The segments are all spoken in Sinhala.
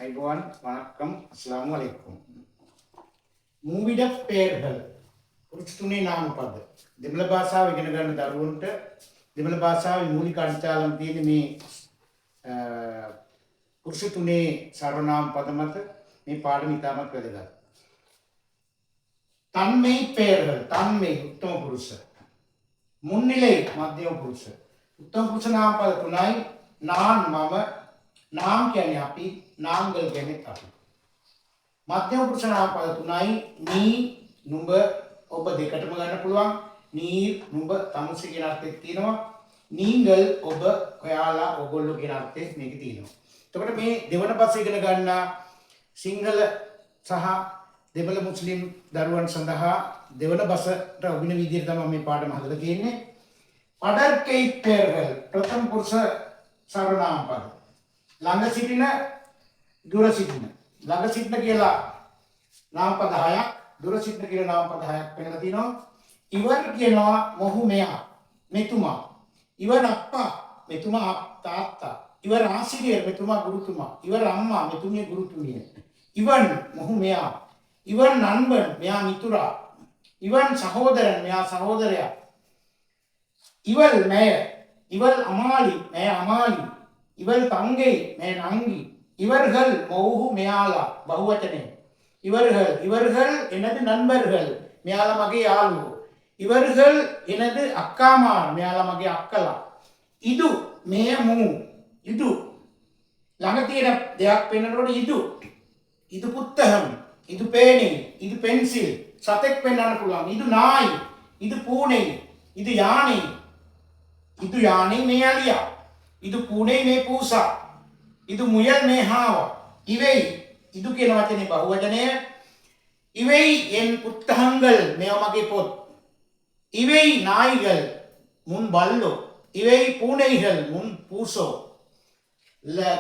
ஐபோன் வணக்கம் அஸ்ஸலாமு அலைக்கும். மூவிட பெயர்கள் පුරුෂතුනේ නාමපද දෙමළ භාෂාව ඉගෙන ගන්න දරුවන්ට දෙමළ භාෂාවේ මූලික අඩිතාලම තියෙන මේ පුරුෂතුනේ සර්වනාම පද මත මේ පාඩම ඉතාමත් වැදගත්. தன்மை பெயர்கள் தன்மை உத்தம புருஷ முன்னிலை மத்தியம புருஷ உத்தம புருஷ නාමපද තුනයි நான் මම நாம் කියන්නේ අපි නාම්ගල් කියන්නේ අපි මධ්‍යම පුරුෂ නාමපද තුනයි நீ නුඹ ඔබ දෙකටම ගන්න පුළුවන් நீர் නුඹ තමුසේ කියන අර්ථයක් තියෙනවා நீங்கள் ඔබ ඔයාලා ඔයගොල්ලෝ කියන අර්ථයක් මේකේ තියෙනවා. එතකොට මේ දෙවන පස්සේ ඉගෙන ගන්න සිංහල සහ දෙමළ මුස්ලිම් දරුවන් සඳහා දෙවන බසට ඔබින විදිහට තමයි මේ පාඩම හදලා තියෙන්නේ. පඩර්කේ පෙරල් ප්‍රථම පුරුෂ සර්වනාම පද ළඟ සිටින දුර සිටින ළඟ සිටින කියලා නාම පද 6ක් දුර සිටින කියලා නාම පද 6ක් වෙනලා තිනවා. ඉවර් කියනවා මොහු මෙයා මෙතුමා. ඉවර් අප්පා මෙතුමා තාත්තා. ඉවර් ආසිරියර් මෙතුමා ගුරුතුමා. ඉවර් අම්මා මෙතුමිය ගුරුතුමිය. ඉවන් මොහු මෙයා. ඉවන් නන්බන් මෙයා මිතුරා. ඉවන් සහෝදරන් මෙයා සහෝදරයා. ඉවල් මෙය. ඉවල් අමාලි මෙය අමාලි. ඉවල් තංගේ මෙය නංගි. இவர்கள் மௌஹு මෙයාලා බහුවචනේ. இவர்கள் எனது நண்பர்கள் මෙයාලා මගේ යාළුවෝ. இவர்கள் எனது අක්කාමාර මෙයාලා මගේ අක්කලා. ඉදු මෙය මූ. ඉදු ළඟ තියෙන දෙයක් පෙන්නනකොට ඉදු පුත්තහම් ඉදු පේනේ ඉදු පෙන්සිල් සතෙක් පෙන්වන්න පුළුවන්. ඉදු නායි ඉදු පූනේ ඉදු යානේ මේ අලියා. ඉදු පූනේ මේ පූසා. இது முயல் மேஹாவ இவை இது කියන වචනේ බහුවචනය. இவை என் புத்தகங்கள் මේවමගේ පොත්. இவை நாய்கள் முன் බල්ලෝ. இவை பூனைகள் முன் பூසෝ.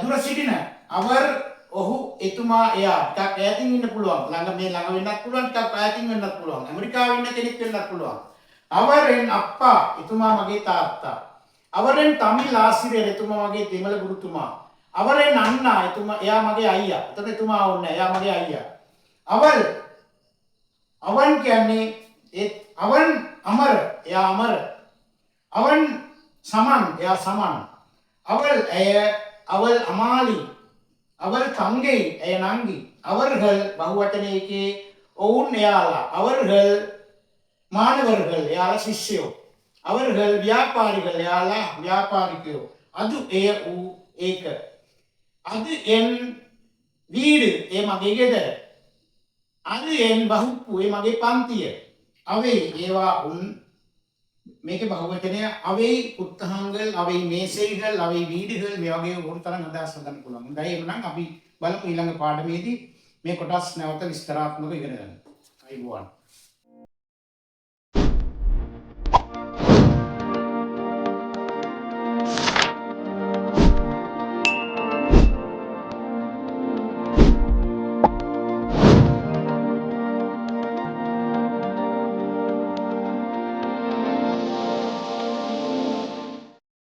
දුර සිටින அவர் ඔහු එතුමා එයා ටිකක් ඈතින් ඉන්න පුළුවන්. ළඟ වෙන්නත් පුළුවන් ටිකක් ඈතින් වෙන්නත් පුළුවන්. ඇමරිකාවේ ඉන්න කෙනෙක් වෙන්නත් පුළුවන්. அவரின் அப்பா එතුමා මගේ තාත්තා. அவரின் தமிழ் ஆசிரியர் එතුමා මගේ දෙමළ ගුරුතුමා. அவரின் அண்ணா එතුමා එයා මගේ අයියා. එතකොට එතුමා ඕනේ එයා මගේ අයියා. அவன் කියන්නේ அவன் අමර එයා අමර. அவன் සමන් එයා සමන්. அவள் අමාලි. அவள் தங்கை එය නංගි. அவர்கள் බහුවචනයේකේ ඔවුන් එයාලා. அவர்கள் මානවர்கள் එයාලා ශිෂ්‍යයෝ. அவர்கள் ව්‍යාපාරිகள் එයාලා ව්‍යාපාරිකයෝ. அது එය ඌ ඒක. அது என் வீடு ඒ මගේ ගෙදර. அது என் வகுப்பு ඒ මගේ පන්තිය. அவை ඒවා උන් මේකේ බහුවචනය அவை புத்தகங்கள் அவை மேசைகள் அவை வீடுகள் මේ වගේ ඕන තරම් අදහස් හදන්න පුළුවන්. හොඳයි එහෙනම් අපි බලමු ඊළඟ පාඩමේදී මේ කොටස් නැවත විස්තරාත්මකව ඉගෙන ගන්න. අයිබෝවන්.